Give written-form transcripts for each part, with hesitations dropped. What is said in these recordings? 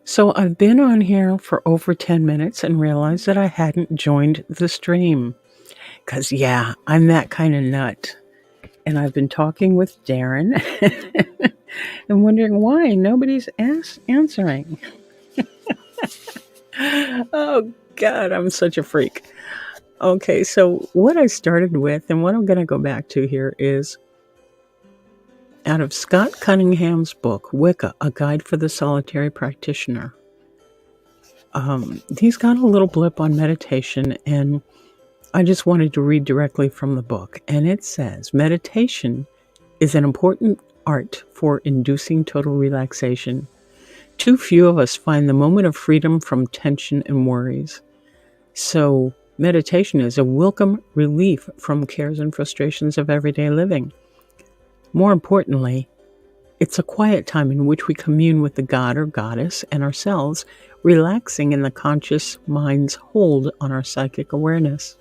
So I've been on here for over 10 minutes and realized that I hadn't joined the stream. Because, yeah, I'm that kind of nut. And I've been talking with Darren and wondering why nobody's answering. Oh, God, I'm such a freak. Okay, so what I started with and what I'm going to go back to here is out of Scott Cunningham's book, Wicca, A Guide for the Solitary Practitioner. He's got a little blip on meditation, and I just wanted to read directly from the book. And it says, meditation is an important art for inducing total relaxation. Too few of us find the moment of freedom from tension and worries. So meditation is a welcome relief from cares and frustrations of everyday living. More importantly, it's a quiet time in which we commune with the god or goddess and ourselves, relaxing in the conscious mind's hold on our psychic awareness.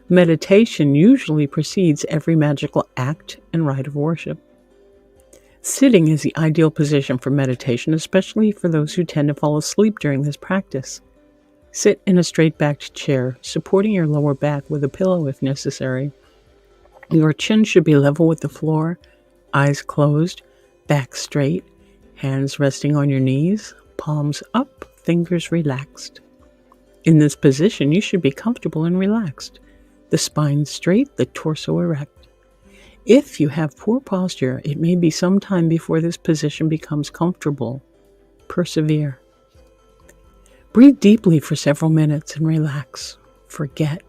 Meditation usually precedes every magical act and rite of worship. Sitting is the ideal position for meditation, especially for those who tend to fall asleep during this practice. Sit in a straight-backed chair, supporting your lower back with a pillow if necessary. Your chin should be level with the floor, eyes closed, back straight, hands resting on your knees, palms up, fingers relaxed. In this position, you should be comfortable and relaxed. The spine straight, the torso erect. If you have poor posture, it may be some time before this position becomes comfortable. Persevere. Breathe deeply for several minutes and relax. Forget.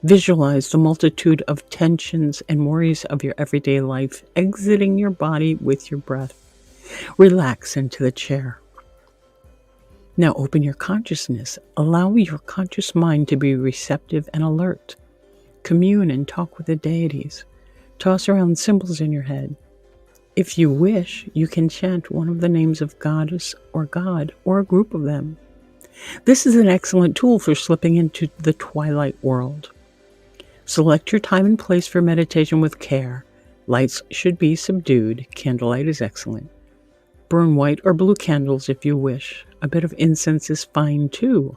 Visualize the multitude of tensions and worries of your everyday life exiting your body with your breath. Relax into the chair. Now open your consciousness. Allow your conscious mind to be receptive and alert. Commune and talk with the deities. Toss around symbols in your head. If you wish, you can chant one of the names of goddess or god or a group of them. This is an excellent tool for slipping into the twilight world. Select your time and place for meditation with care. Lights should be subdued. Candlelight is excellent. Burn white or blue candles if you wish. A bit of incense is fine too,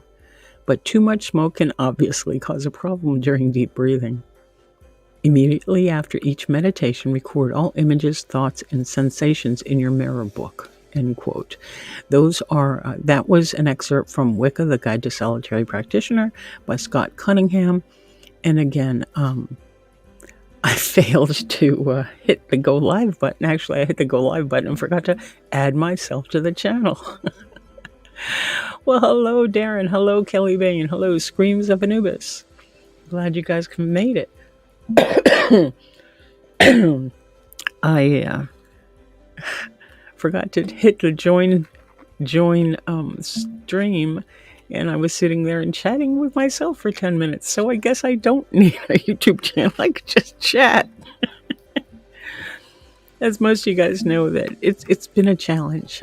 but too much smoke can obviously cause a problem during deep breathing. Immediately after each meditation, record all images, thoughts, and sensations in your mirror book. End quote. That was an excerpt from Wicca, The Guide to Solitary Practitioner by Scott Cunningham. And again, I failed to hit the go live button. Actually, I hit the go live button and forgot to add myself to the channel. Well, hello, Darren. Hello, Kelly Bain. Hello, Screams of Anubis. Glad you guys made it. I forgot to hit the join stream, and I was sitting there and chatting with myself for 10 minutes. So I guess I don't need a YouTube channel. I could just chat. As most of you guys know, that it's been a challenge.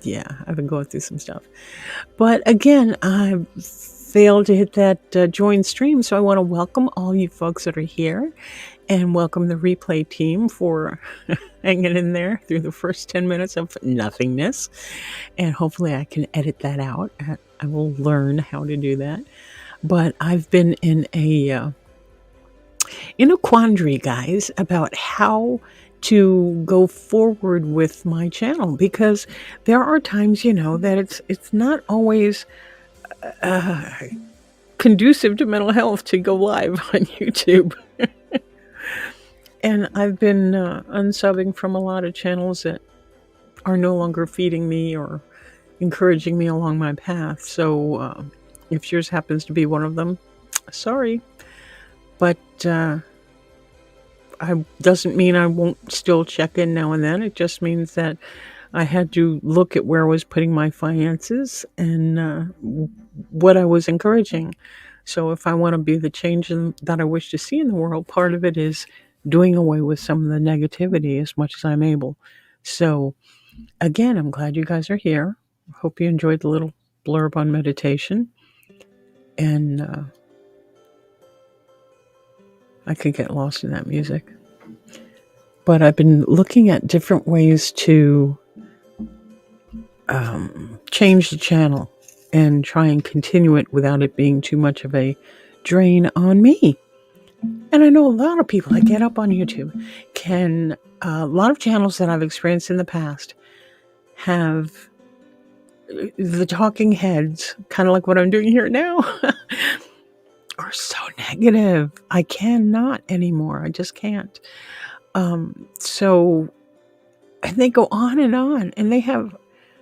Yeah, I've been going through some stuff. But again, I failed to hit that join stream, so I want to welcome all you folks that are here and welcome the replay team for hanging in there through the first 10 minutes of nothingness. And hopefully I can edit that out. I will learn how to do that. But I've been in a quandary, guys, about how to go forward with my channel, because there are times, that it's not always conducive to mental health to go live on YouTube. And I've been unsubbing from a lot of channels that are no longer feeding me or encouraging me along my path. So if yours happens to be one of them, sorry. But doesn't mean I won't still check in now and then. It just means that I had to look at where I was putting my finances and what I was encouraging. So if I want to be the change that I wish to see in the world, part of it is doing away with some of the negativity as much as I'm able. So again, I'm glad you guys are here. Hope you enjoyed the little blurb on meditation. And I could get lost in that music. But I've been looking at different ways to change the channel and try and continue it without it being too much of a drain on me. And I know a lot of people that get up on YouTube a lot of channels that I've experienced in the past have the talking heads, kind of like what I'm doing here now, are so negative. I cannot anymore. I just can't. So, and they go on, and they have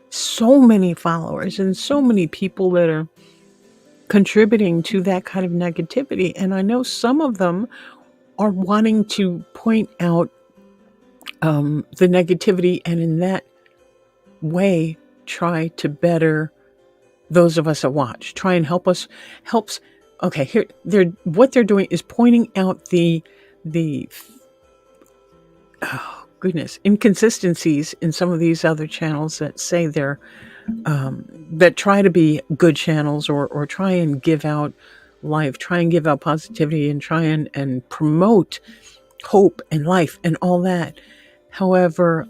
so many followers and so many people that are contributing to that kind of negativity. And I know some of them are wanting to point out the negativity, and in that way try to better those of us that watch, try and helps. Okay, here what they're doing is pointing out the oh goodness, inconsistencies in some of these other channels that say they're that try to be good channels, or try and give out life, try and give out positivity, and try and promote hope and life and all that. However,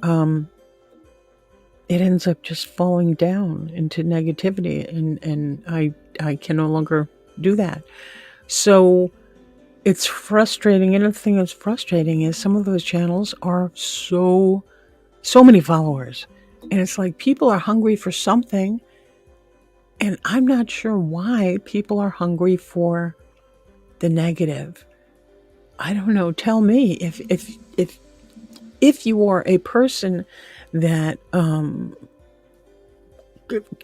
it ends up just falling down into negativity, and I can no longer do that. So it's frustrating. And the thing that's frustrating is some of those channels are so many followers, and it's like people are hungry for something, and I'm not sure why people are hungry for the negative. I don't know. Tell me if you are a person that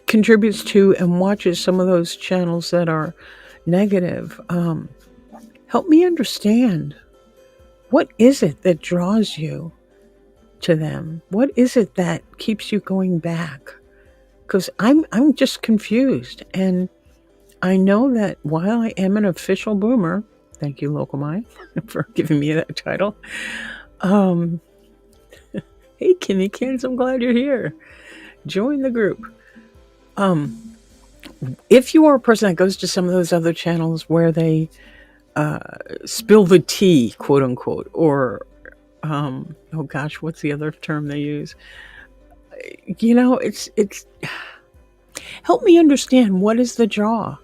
contributes to and watches some of those channels that are negative, help me understand, what is it that draws you to them? What is it that keeps you going back? Because I'm just confused. And I know that while I am an official boomer, thank you, Local Mind, for giving me that title. Hey, Kimmy Kins, I'm glad you're here. Join the group. If you are a person that goes to some of those other channels where they spill the tea, quote unquote, or oh gosh, what's the other term they use? It's help me understand, what is the draw?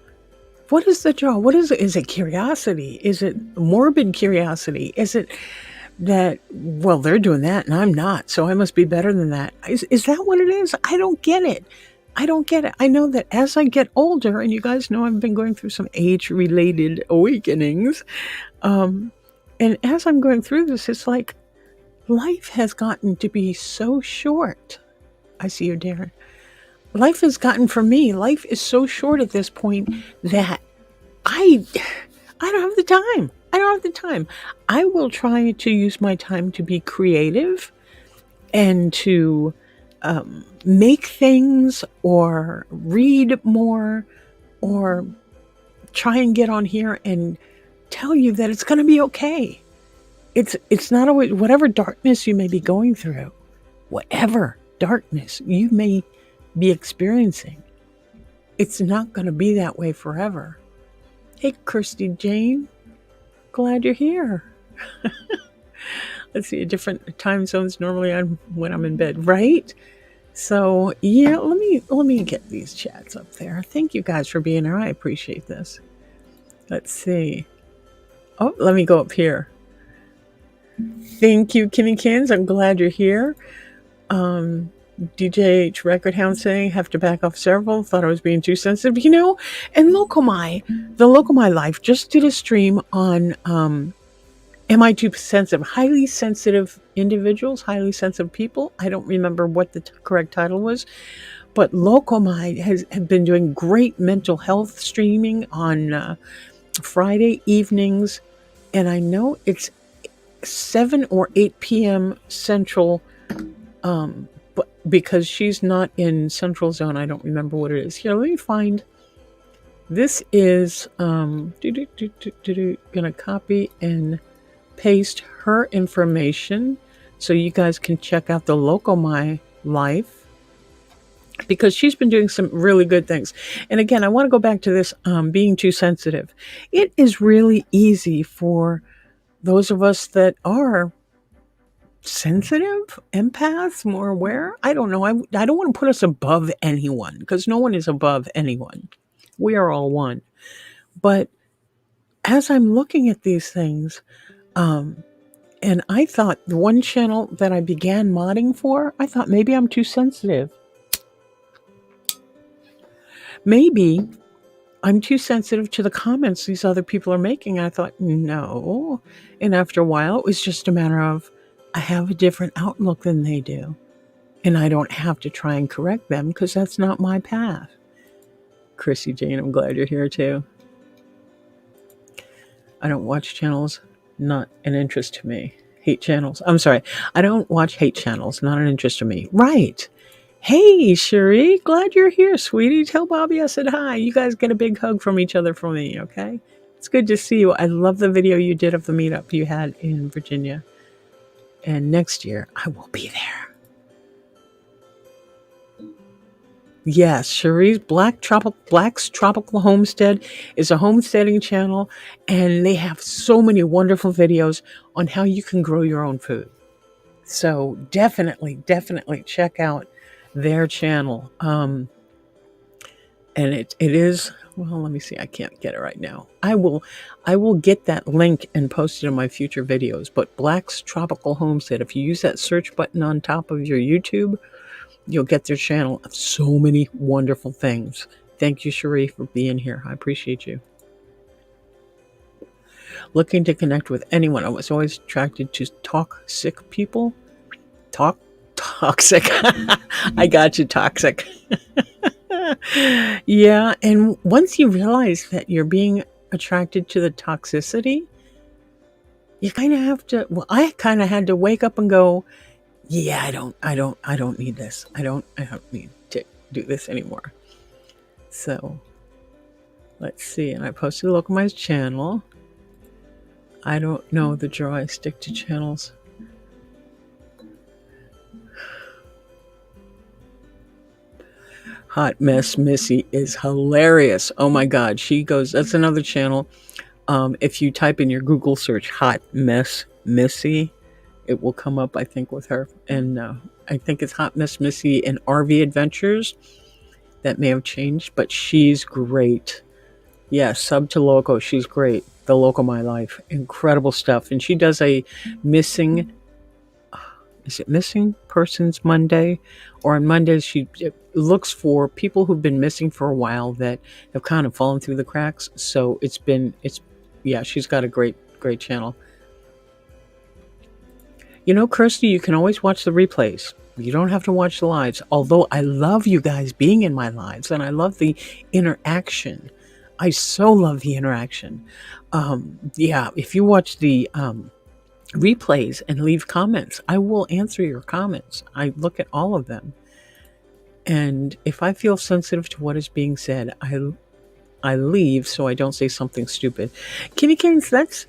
What is the draw? What is it? Is it curiosity? Is it morbid curiosity? Is it that, well, they're doing that and I'm not, so I must be better than that? Is that what it is? I don't get it. I know that as I get older, and you guys know I've been going through some age-related awakenings, and as I'm going through this, it's like life has gotten to be so short. I see you, Darren. Life has gotten, for me, life is so short at this point that I don't have the time. I will try to use my time to be creative and to make things, or read more, or try and get on here and tell you that it's going to be okay. It's not always, whatever darkness you may be going through, whatever darkness you may be experiencing, it's not going to be that way forever. Hey, Kirsty Jane, glad you're here. Let's see, different time zones normally when I'm in bed, right? So yeah, let me get these chats up there. Thank you guys for being here. I appreciate this. Let's see. Oh, let me go up here. Thank you, Kimmy Kins. I'm glad you're here. DJH Record Hound saying, have to back off several. Thought I was being too sensitive. And the Locomai Life just did a stream on am I too sensitive? Highly sensitive individuals, highly sensitive people. I don't remember what the correct title was, but Locomai has been doing great mental health streaming on Friday evenings, and I know it's 7 or 8 p.m. Central, but because she's not in Central Zone, I don't remember what it is. Here, let me find. This is gonna copy and paste her information so you guys can check out the Locomai Life, because she's been doing some really good things. And again, I want to go back to this being too sensitive. It is really easy for those of us that are sensitive, empaths, more aware. I don't know. I don't want to put us above anyone because no one is above anyone. We are all one. But as I'm looking at these things, and I thought the one channel that I began modding for, I thought maybe I'm too sensitive. Maybe I'm too sensitive to the comments these other people are making. I thought, no. And after a while, it was just a matter of I have a different outlook than they do. And I don't have to try and correct them because that's not my path. Chrissy Jane, I'm glad you're here too. I don't watch channels, not an interest to me. Hate channels. I'm sorry. I don't watch hate channels, not an interest to me. Right. Hey, Cherie, glad you're here, sweetie. Tell Bobby I said hi. You guys get a big hug from each other from me, okay? It's good to see you. I love the video you did of the meetup you had in Virginia. And next year, I will be there. Yes, Cherie's Black's Tropical Homestead is a homesteading channel, and they have so many wonderful videos on how you can grow your own food. So definitely check out their channel. And it is, well, let me see. I can't get it right now. I will get that link and post it in my future videos. But Black's Tropical Homestead, if you use that search button on top of your YouTube, you'll get their channel of so many wonderful things. Thank you, Cherie, for being here. I appreciate you. Looking to connect with anyone. I was always attracted to toxic people. Toxic. I got you, toxic. Yeah, and once you realize that you're being attracted to the toxicity, you kind of have to, well, I kind of had to wake up and go, yeah, I don't need this. I don't need to do this anymore. So let's see. And I posted a localized channel. I don't know the draw. I stick to channels. Hot Mess Missy is hilarious. Oh my God. She goes, that's another channel. If you type in your Google search, Hot Mess Missy, it will come up, I think, with her. And I think it's Hot Mess Missy and RV Adventures. That may have changed, but she's great. Yeah, sub to Loco. She's great. The Loco My Life. Incredible stuff. And she does a missing persons Monday? Or on Mondays, she looks for people who've been missing for a while that have kind of fallen through the cracks. So she's got a great channel. You know, Kirsty, you can always watch the replays. You don't have to watch the lives. Although I love you guys being in my lives and I love the interaction. I so love the interaction. If you watch the replays and leave comments, I will answer your comments. I look at all of them. And if I feel sensitive to what is being said, I leave so I don't say something stupid. Kitty Kings, that's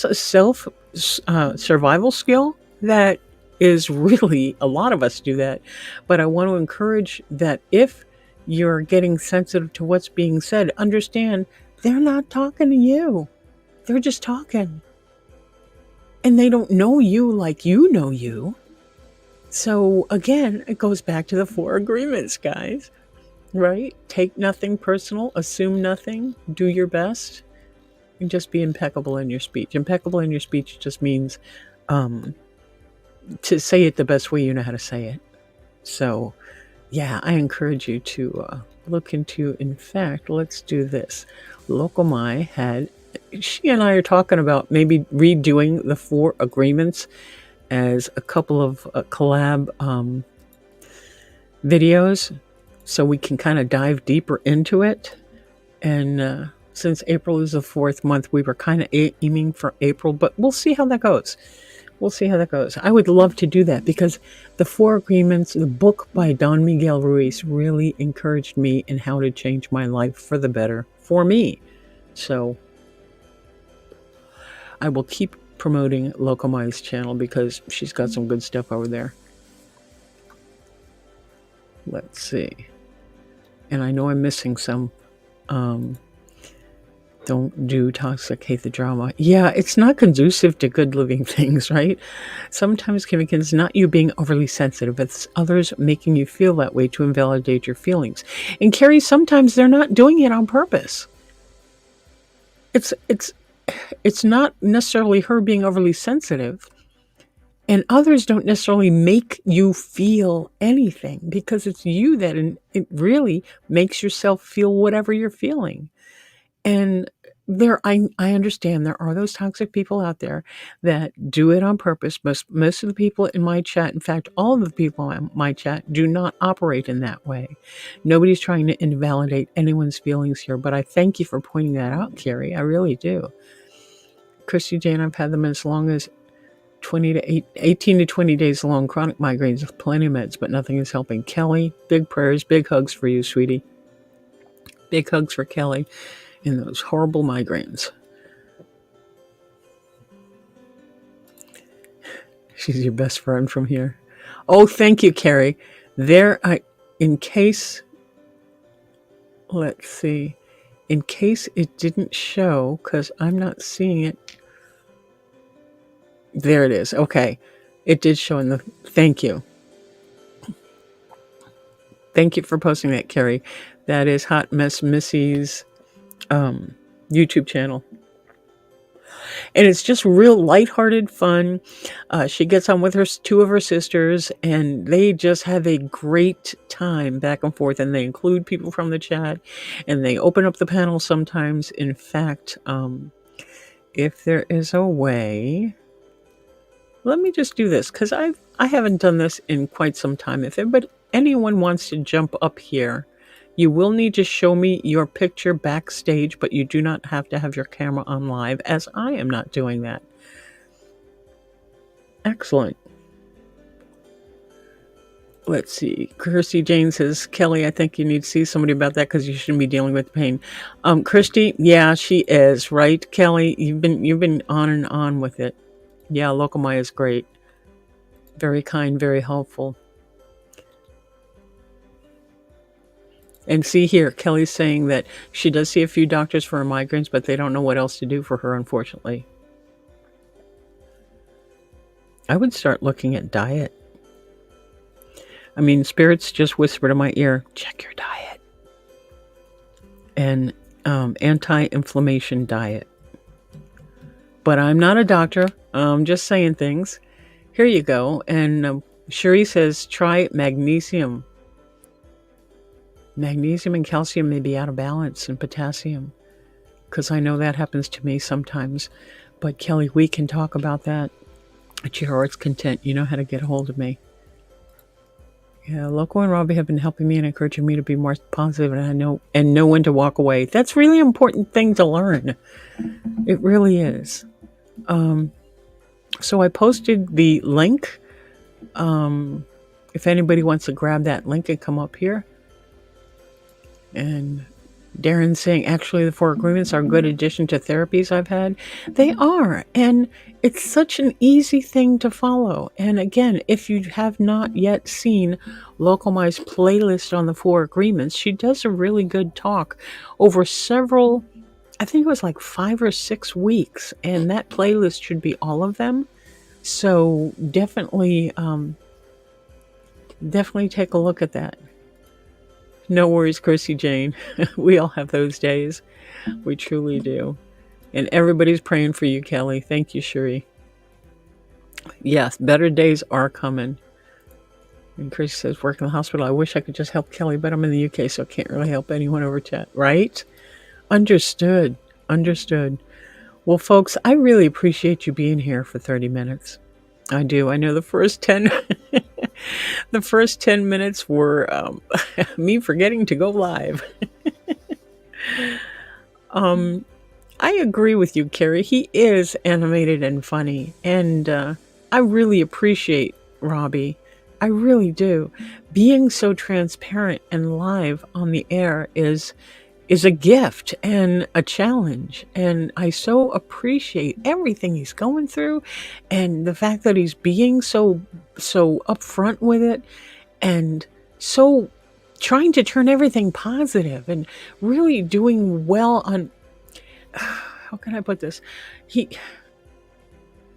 a survival skill that is really, a lot of us do that. But I want to encourage that if you're getting sensitive to what's being said, understand they're not talking to you. They're just talking. And they don't know you like you know you. So again, it goes back to the 4 agreements, guys. Right? Take nothing personal, assume nothing, do your best, and just be impeccable in your speech. Impeccable in your speech just means to say it the best way you know how to say it. So, yeah, I encourage you to look into, in fact, let's do this. Locomai she and I are talking about maybe redoing the 4 agreements as a couple of collab videos so we can kind of dive deeper into it. And since April is the 4th month, we were kind of aiming for April, but we'll see how that goes. I would love to do that because the 4 agreements, the book by Don Miguel Ruiz, really encouraged me in how to change my life for the better for me. So I will keep promoting Locomai's channel because she's got some good stuff over there. Let's see. And I know I'm missing some. Don't do toxic, hate the drama. Yeah, it's not conducive to good living things, right? Sometimes, Kimmy, it's not you being overly sensitive. It's others making you feel that way to invalidate your feelings. And Carrie, sometimes they're not doing it on purpose. It's not necessarily her being overly sensitive. And others don't necessarily make you feel anything because it's you that it really makes yourself feel whatever you're feeling. And I understand there are those toxic people out there that do it on purpose. Most of the people in my chat, in fact, all of the people in my chat do not operate in that way. Nobody's trying to invalidate anyone's feelings here, but I thank you for pointing that out, Carrie. I really do. Christy Jane, I've had them as long as 18 to 20 days long, chronic migraines with plenty of meds, but nothing is helping. Kelly, big prayers, big hugs for you, sweetie. Big hugs for Kelly in those horrible migraines. She's your best friend from here. Oh, thank you, Carrie. In case it didn't show, because I'm not seeing it. There it is. Okay. It did show in the... Thank you. Thank you for posting that, Carrie. That is Hot Mess Missy's YouTube channel. And it's just real lighthearted fun. She gets on with two of her sisters, and they just have a great time back and forth. And they include people from the chat, and they open up the panel sometimes. In fact, if there is a way... Let me just do this, because I haven't done this in quite some time. If anyone wants to jump up here, you will need to show me your picture backstage, but you do not have to have your camera on live, as I am not doing that. Excellent. Let's see. Kirsty Jane says, Kelly, I think you need to see somebody about that because you shouldn't be dealing with pain. Kirsty, yeah, she is, right? Kelly, you've been on and on with it. Yeah, Locomai is great. Very kind, very helpful. And see here, Kelly's saying that she does see a few doctors for her migraines, but they don't know what else to do for her, unfortunately. I would start looking at diet. I mean, spirits just whispered in my ear, check your diet. And anti-inflammation diet. But I'm not a doctor. I'm just saying things. Here you go. And Cherie says, try magnesium. Magnesium and calcium may be out of balance, and potassium. Because I know that happens to me sometimes. But Kelly, we can talk about that at your heart's content. You know how to get a hold of me. Yeah, Loco and Robbie have been helping me and encouraging me to be more positive, and know when to walk away. That's really important thing to learn. It really is. So I posted the link. If anybody wants to grab that link and come up here. And Darren's saying, actually, the 4 agreements are a good addition to therapies I've had. They are. And it's such an easy thing to follow. And again, if you have not yet seen Locomai's playlist on the 4 agreements, she does a really good talk over several, I think it was like 5 or 6 weeks. And that playlist should be all of them. So definitely take a look at that. No worries, Chrissy Jane. We all have those days. We truly do. And everybody's praying for you, Kelly. Thank you, Cherie. Yes, better days are coming. And Chris says, work in the hospital. I wish I could just help Kelly, but I'm in the UK, so I can't really help anyone over chat. Right? Understood. Well, folks, I really appreciate you being here for 30 minutes. I do. I know the first 10 the first 10 minutes were me forgetting to go live. I agree with you, Carrie. He is animated and funny. And I really appreciate Robbie. I really do. Being so transparent and live on the air is a gift and a challenge. And I so appreciate everything he's going through and the fact that he's being so upfront with it and so trying to turn everything positive and really doing well on how can I put this? He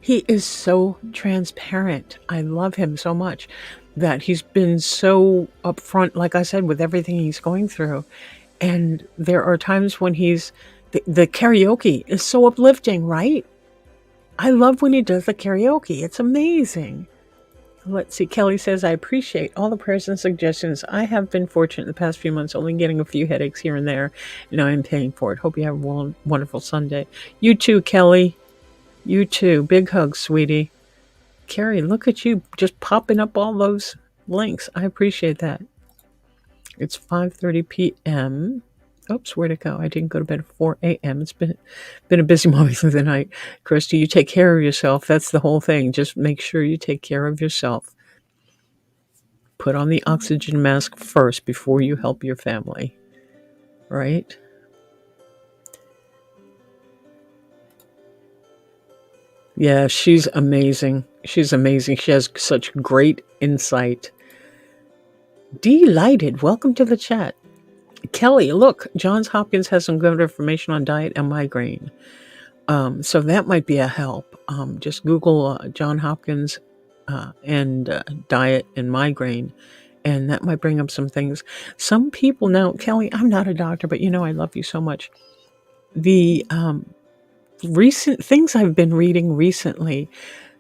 is so transparent. I love him so much that he's been so upfront, like I said, with everything he's going through. And there are times when the karaoke is so uplifting, right? I love when he does the karaoke. It's amazing. Let's see. Kelly says, I appreciate all the prayers and suggestions. I have been fortunate the past few months, only getting a few headaches here and there. Now I'm paying for it. Hope you have a wonderful Sunday. You too, Kelly. You too. Big hugs, sweetie. Carrie, look at you just popping up all those links. I appreciate that. It's 5:30 p.m. Oops, where'd it go? I didn't go to bed at 4 a.m. It's been a busy morning through the night. Christy, you take care of yourself. That's the whole thing. Just make sure you take care of yourself. Put on the oxygen mask first before you help your family. Right? Yeah, she's amazing. She's amazing. She has such great insight. Delighted. Welcome to the chat. Kelly, look, Johns Hopkins has some good information on diet and migraine. So that might be a help. Just Google John Hopkins and diet and migraine, and that might bring up some things. Some people now, Kelly, I'm not a doctor, but I love you so much. The recent things I've been reading recently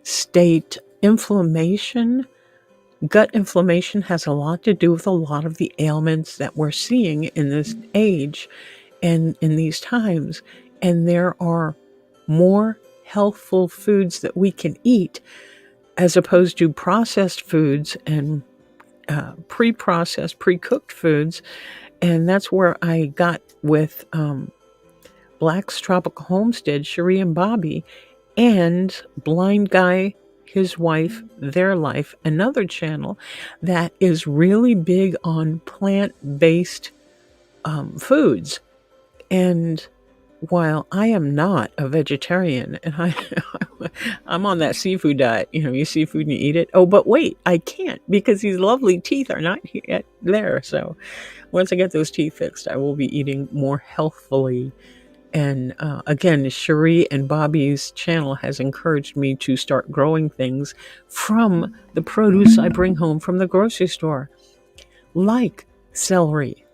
state inflammation. Gut inflammation has a lot to do with a lot of the ailments that we're seeing in this age and in these times. And there are more healthful foods that we can eat as opposed to processed foods and pre-processed, pre-cooked foods. And that's where I got with Black's Tropical Homestead, Cherie and Bobby, and Blind Guy, his wife, their life, another channel that is really big on plant-based foods. And while I am not a vegetarian, and I'm on that seafood diet, you eat seafood and you eat it. Oh, but wait, I can't because these lovely teeth are not yet there. So once I get those teeth fixed, I will be eating more healthfully. And again, Cherie and Bobby's channel has encouraged me to start growing things from the produce I bring home from the grocery store, like celery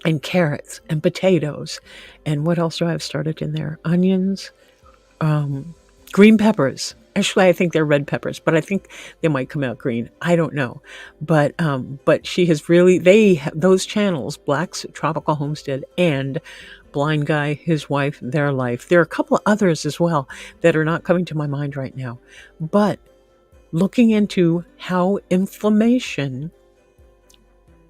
and carrots and potatoes. And what else do I have started in there? Onions, green peppers. Actually, I think they're red peppers, but I think they might come out green. I don't know. But she has really, those channels, Black's Tropical Homestead and Blind Guy, his wife, their life. There are a couple of others as well that are not coming to my mind right now. But looking into how inflammation,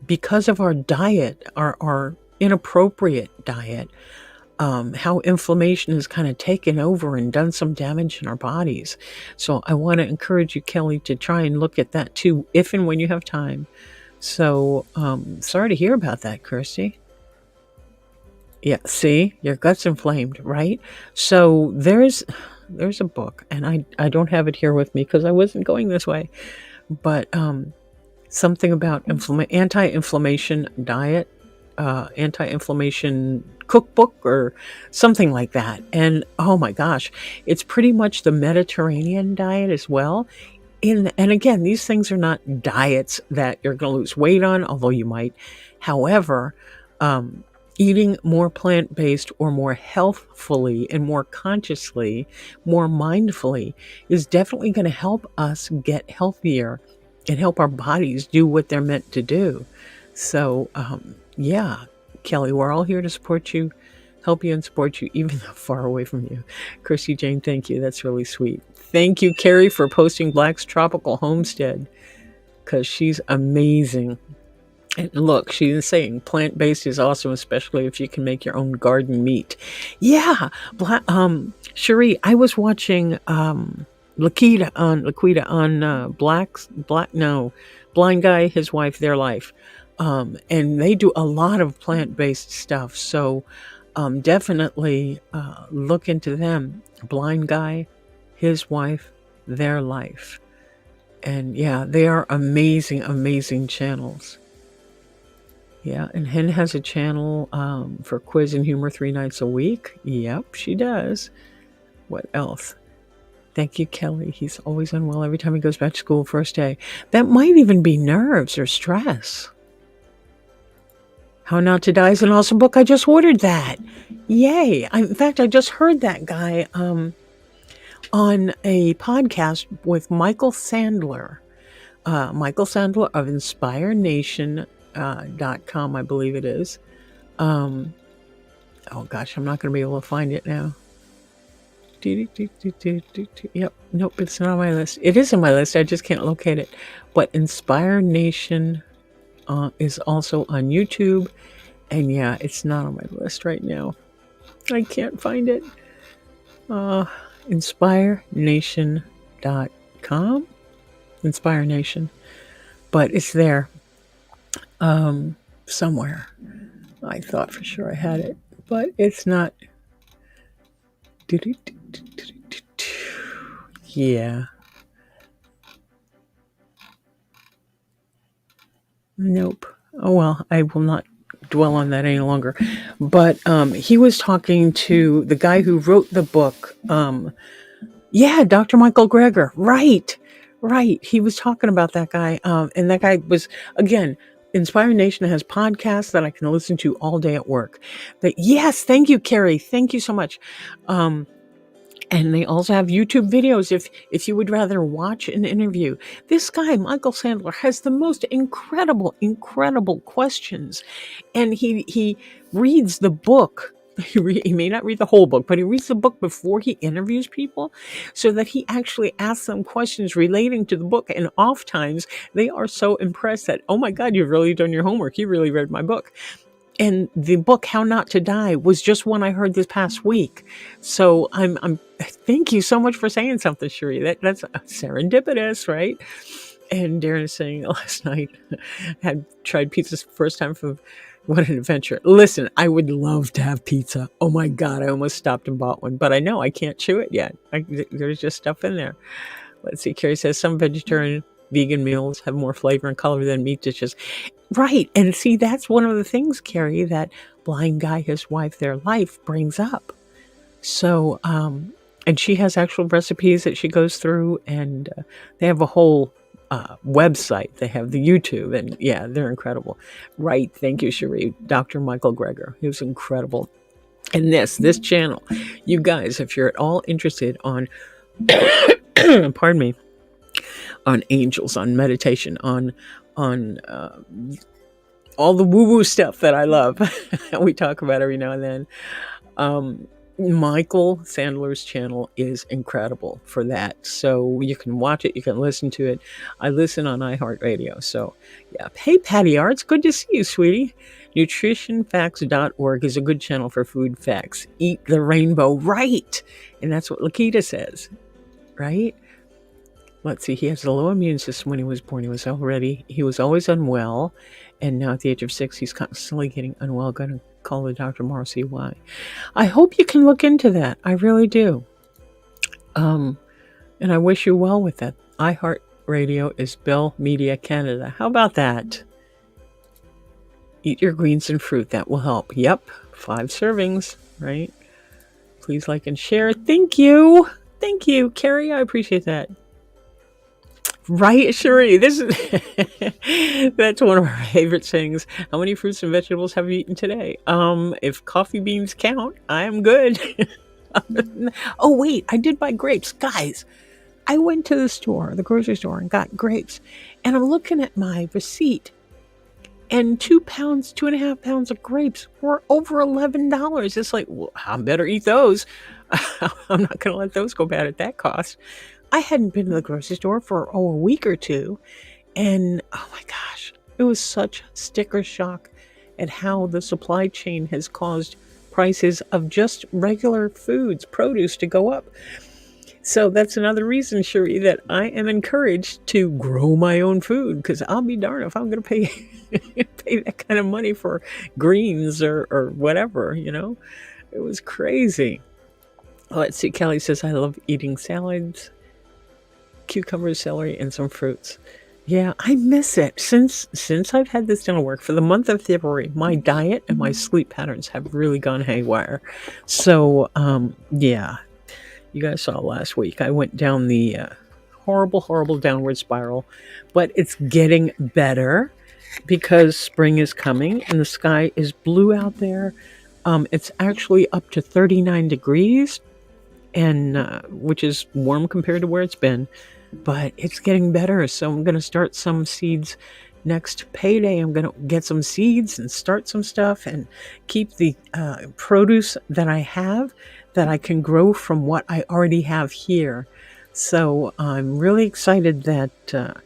because of our diet, our inappropriate diet, how inflammation has kind of taken over and done some damage in our bodies. So I want to encourage you, Kelly, to try and look at that too, if and when you have time. So sorry to hear about that, Kirsty. Yeah, see, your gut's inflamed, right? So there's a book, and I don't have it here with me because I wasn't going this way, but something about anti-inflammation diet, anti-inflammation cookbook or something like that. And oh my gosh, it's pretty much the Mediterranean diet as well. And again, these things are not diets that you're going to lose weight on, although you might. However, eating more plant-based or more healthfully and more consciously, more mindfully is definitely going to help us get healthier and help our bodies do what they're meant to do. So, yeah, Kelly, we're all here to support you, help you and support you, even though far away from you. Chrissy Jane, thank you. That's really sweet. Thank you, Carrie, for posting Black's Tropical Homestead, because she's amazing. And look, she's saying plant-based is awesome, especially if you can make your own garden meat. Yeah, Cherie, I was watching Laquita on Blind Guy, his wife, their life, and they do a lot of plant-based stuff. So definitely look into them. Blind Guy, his wife, their life, and yeah, they are amazing, amazing channels. Yeah, and Hen has a channel for quiz and humor 3 nights a week. Yep, she does. What else? Thank you, Kelly. He's always unwell every time he goes back to school first day. That might even be nerves or stress. How Not to Die is an awesome book. I just ordered that. Yay. In fact, I just heard that guy on a podcast with Michael Sandler. Michael Sandler of InspireNation.com, I believe it is. Oh gosh, I'm not going to be able to find it now. Yep, nope, it's not on my list. It is on my list, I just can't locate it. But Inspire Nation is also on YouTube. And yeah, it's not on my list right now. I can't find it. InspireNation.com. Inspire Nation. But it's there somewhere. I thought for sure I had it, but it's not. Yeah. Nope. Oh well, I will not dwell on that any longer. But he was talking to the guy who wrote the book. Yeah, Dr. Michael Greger. Right. He was talking about that guy. And that guy was, again, Inspire Nation has podcasts that I can listen to all day at work. But yes, thank you, Carrie. Thank you so much. And they also have YouTube videos if you would rather watch an interview. This guy, Michael Sandler, has the most incredible questions. And he reads the book. He may not read the whole book, but he reads the book before he interviews people so that he actually asks them questions relating to the book. And oftentimes they are so impressed that, oh my God, you've really done your homework. You really read my book. And the book, How Not to Die, was just one I heard this past week. So I'm thank you so much for saying something, Cherie. That's serendipitous, right? And Darren is saying last night, had tried pizza first time from what an adventure. Listen, I would love to have pizza. Oh my God, I almost stopped and bought one, but I know I can't chew it yet. There's just stuff in there. Let's see, Carrie says some vegetarian vegan meals have more flavor and color than meat dishes. Right. And see, that's one of the things, Carrie, that Blind Guy, his wife, their life brings up. So, and she has actual recipes that she goes through, and they have a whole website. They have the YouTube, and yeah, they're incredible. Right. Thank you, Cherie. Dr. Michael Greger. He was incredible. And this channel, you guys, if you're at all interested on, pardon me, on angels, on meditation, on all the woo-woo stuff that I love. We talk about every now and then. Michael Sandler's channel is incredible for that. So you can watch it, you can listen to it. I listen on iHeartRadio. So yeah. Hey, Patty R, it's good to see you, sweetie. Nutritionfacts.org is a good channel for food facts. Eat the rainbow, right? And that's what Lakita says, right? Let's see, he has a low immune system when he was born. He was always unwell. And now at the age of 6, he's constantly getting unwell. Going to call the doctor tomorrow, see why. I hope you can look into that. I really do. And I wish you well with that. iHeartRadio is Bell Media Canada. How about that? Eat your greens and fruit. That will help. Yep. 5 servings, right? Please like and share. Thank you. Thank you, Carrie. I appreciate that. Right, Cherie. This is that's one of our favorite things. How many fruits and vegetables have you eaten today? If coffee beans count, I am good. Oh wait, I did buy grapes, guys. I went to the grocery store, and got grapes, and I'm looking at my receipt, and 2.5 pounds of grapes were over $11. It's like, well, I better eat those. I'm not going to let those go bad at that cost. I hadn't been to the grocery store for a week or two, and oh my gosh, it was such sticker shock at how the supply chain has caused prices of just regular foods, produce, to go up. So that's another reason, Cherie, that I am encouraged to grow my own food, because I'll be darned if I'm going to pay that kind of money for greens or whatever, you know. It was crazy. Let's see, Kelly says, I love eating salads, cucumbers, celery, and some fruits. Yeah, I miss it. Since I've had this dental work for the month of February, my diet and my sleep patterns have really gone haywire. So, yeah, you guys saw last week I went down the horrible, horrible downward spiral, but it's getting better because spring is coming and the sky is blue out there. It's actually up to 39 degrees, and which is warm compared to where it's been, but it's getting better. So I'm going to start some seeds next payday. I'm going to get some seeds and start some stuff and keep the produce that I have that I can grow from what I already have here. So I'm really excited that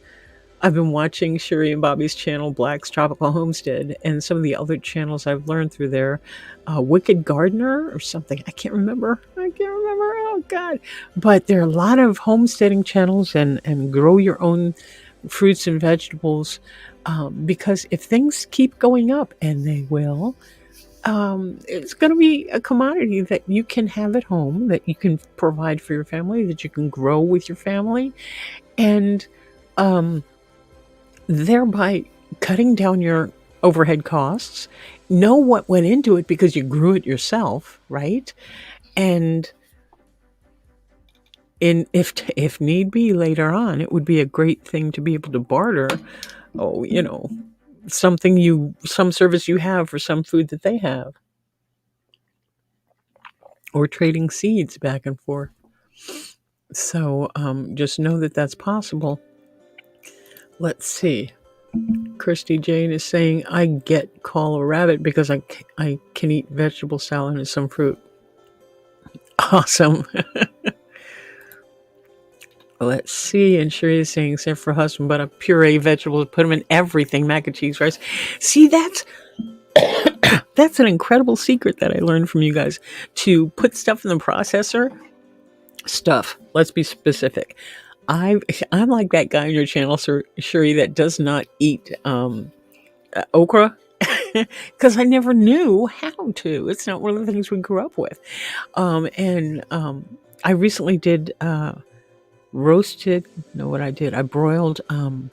I've been watching Sherry and Bobby's channel, Black's Tropical Homestead, and some of the other channels I've learned through there. Wicked Gardener or something. I can't remember. Oh, God. But there are a lot of homesteading channels and grow your own fruits and vegetables, because if things keep going up, and they will, it's going to be a commodity that you can have at home, that you can provide for your family, that you can grow with your family, and thereby cutting down your overhead costs. Know what went into it because you grew it yourself, right? And if need be later on, it would be a great thing to be able to barter. Oh, some service you have for some food that they have, or trading seeds back and forth. So just know that that's possible. Let's see. Christy Jane is saying, I get call a rabbit because I can eat vegetable salad and some fruit. Awesome. Let's see. And Sherry is saying, except for husband, but a puree vegetables, put them in everything, mac and cheese, rice. See, that's an incredible secret that I learned from you guys, to put stuff in the processor. Let's be specific. I'm like that guy on your channel, Sherry, that does not eat okra because I never knew how to. It's not one of the things we grew up with. I recently did I broiled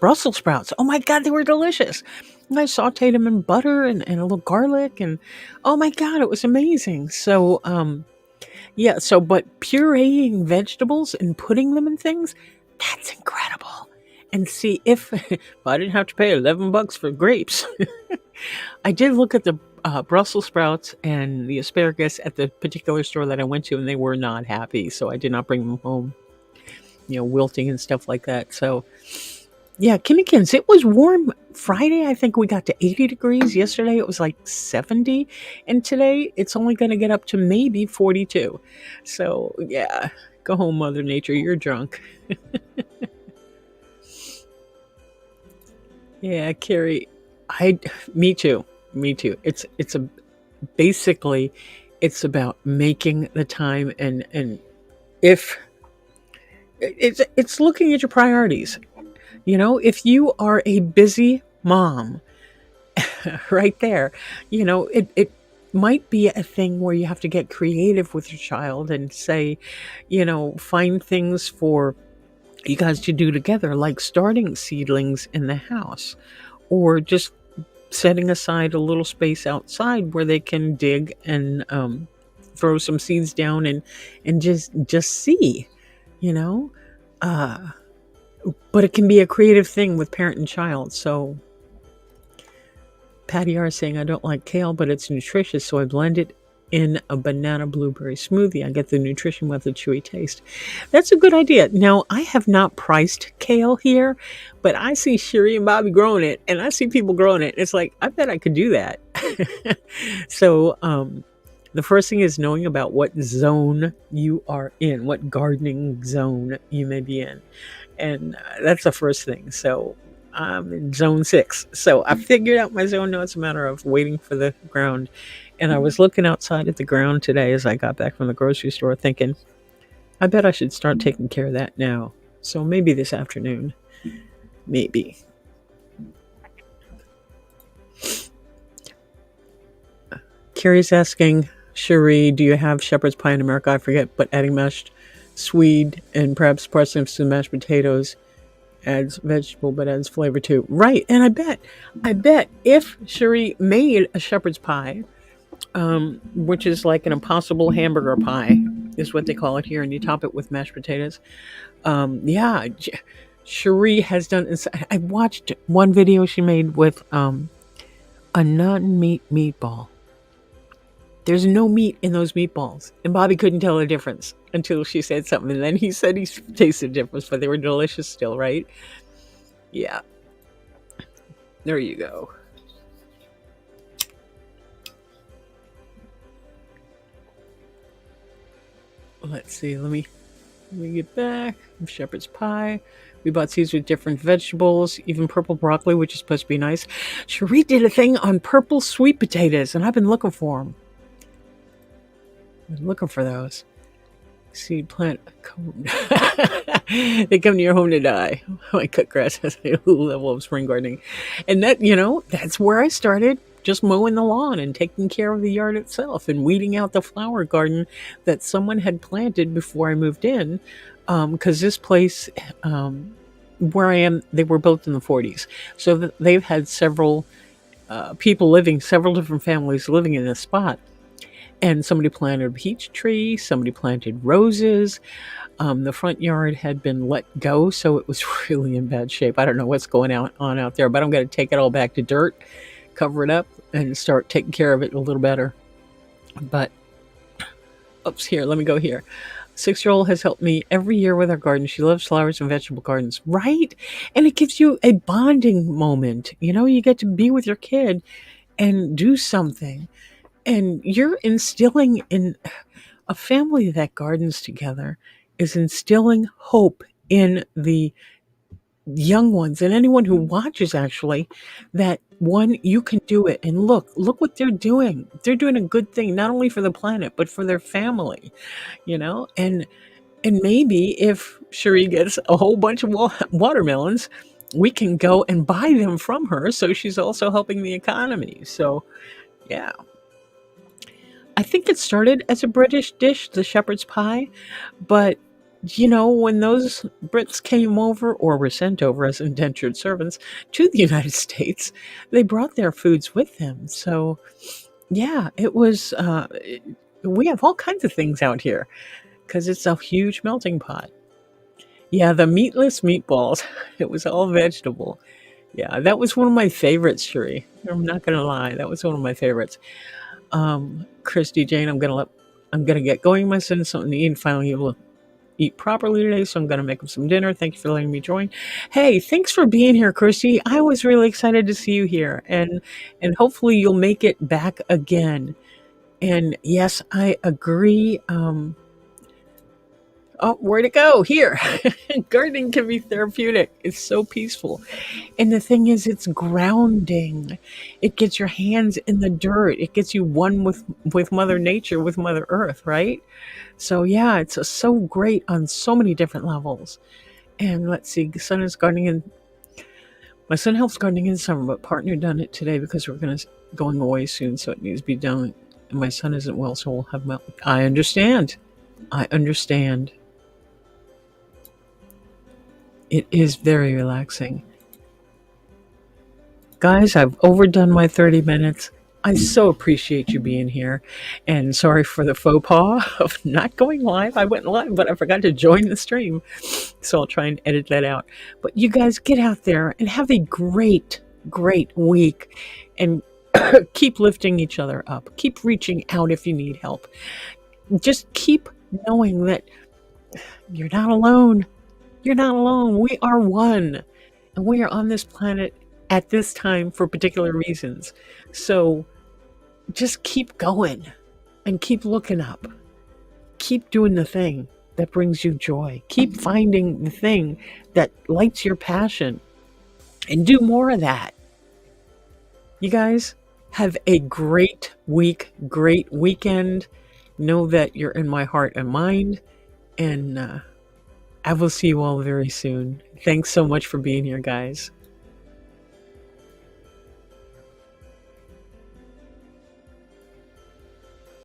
Brussels sprouts. Oh my God, they were delicious. And I sauteed them in butter and a little garlic, and oh my God, it was amazing. So but pureeing vegetables and putting them in things, that's incredible. And see, if I didn't have to pay $11 for grapes, I did look at the Brussels sprouts and the asparagus at the particular store that I went to, and they were not happy. So I did not bring them home, wilting and stuff like that. So yeah, Kimmikins, it was warm Friday. I think we got to 80 degrees. Yesterday it was like 70. And today it's only going to get up to maybe 42. So yeah, go home, Mother Nature. You're drunk. Yeah, Carrie, me too. Basically it's about making the time, and if it's looking at your priorities. If you are a busy mom, right there, it might be a thing where you have to get creative with your child and say, find things for you guys to do together, like starting seedlings in the house, or just setting aside a little space outside where they can dig and throw some seeds down and just see, but it can be a creative thing with parent and child. So Patty R is saying, I don't like kale, but it's nutritious, so I blend it in a banana blueberry smoothie. I get the nutrition with the chewy taste. That's a good idea. Now, I have not priced kale here, but I see Sherry and Bobby growing it, and I see people growing it. It's like, I bet I could do that. So the first thing is knowing about what zone you are in, what gardening zone you may be in. And that's the first thing. So I'm in zone 6. So I figured out my zone. Now it's a matter of waiting for the ground. And I was looking outside at the ground today as I got back from the grocery store thinking, I bet I should start taking care of that now. So maybe this afternoon. Maybe. Carrie's asking, Cherie, do you have shepherd's pie in America? I forget, but adding mashed swede and perhaps parsnips to mashed potatoes adds vegetable, but adds flavor too. Right. And I bet if Cherie made a shepherd's pie, which is like an impossible hamburger pie, is what they call it here, and you top it with mashed potatoes. Yeah, Cherie has done. I watched one video she made with a non-meat meatball. There's no meat in those meatballs, and Bobby couldn't tell the difference until she said something, and then he said he tasted the difference, but they were delicious still, right? Yeah. There you go. Let's see. Let me get back. Shepherd's pie. We bought seeds with different vegetables, even purple broccoli, which is supposed to be nice. Cherie did a thing on purple sweet potatoes, and I've been looking for them. I've been looking for those. Seed plant. They come to your home to die. I cut grass as a level of spring gardening. And that, that's where I started. Just mowing the lawn and taking care of the yard itself and weeding out the flower garden that someone had planted before I moved in. Because this place, where I am, they were built in the 40s. So they've had several people living, several different families living in this spot. And somebody planted a peach tree, somebody planted roses. The front yard had been let go, so it was really in bad shape. I don't know what's going on out there, but I'm going to take it all back to dirt, cover it up, and start taking care of it a little better. But, oops, here, let me go here. 6-year-old has helped me every year with our garden. She loves flowers and vegetable gardens, right? And it gives you a bonding moment. You get to be with your kid and do something. And you're instilling in a family that gardens together is instilling hope in the young ones and anyone who watches, actually, that one, you can do it. And look what they're doing. They're doing a good thing, not only for the planet, but for their family, and maybe if Cherie gets a whole bunch of watermelons, we can go and buy them from her. So she's also helping the economy. So yeah. I think it started as a British dish, the shepherd's pie, but when those Brits came over or were sent over as indentured servants to the United States, they brought their foods with them. So yeah, it was, we have all kinds of things out here because it's a huge melting pot. Yeah, the meatless meatballs, it was all vegetable. Yeah, that was one of my favorites, Cherie. I'm not going to lie. That was one of my favorites. Christy Jane, I'm gonna get going. My son's something to eat and finally able to eat properly today, so I'm gonna make him some dinner. Thank you for letting me join. Hey, thanks for being here, Christy. I was really excited to see you here, and hopefully you'll make it back again. And yes, I agree. Oh, where'd it go? Here. Gardening can be therapeutic. It's so peaceful. And the thing is, it's grounding. It gets your hands in the dirt. It gets you one with Mother Nature, with Mother Earth, right? So yeah, it's so great on so many different levels. And let's see, my son helps gardening in summer, but partner done it today because we're going away soon, so it needs to be done. And my son isn't well, so we'll have I understand. It is very relaxing. Guys, I've overdone my 30 minutes. I so appreciate you being here. And sorry for the faux pas of not going live. I went live, but I forgot to join the stream. So I'll try and edit that out. But you guys get out there and have a great, great week. And keep lifting each other up. Keep reaching out if you need help. Just keep knowing that you're not alone. You're not alone. We are one. And we are on this planet at this time for particular reasons. So just keep going and keep looking up. Keep doing the thing that brings you joy. Keep finding the thing that lights your passion and do more of that. You guys have a great week, great weekend. Know that you're in my heart and mind. And I will see you all very soon. Thanks so much for being here, guys.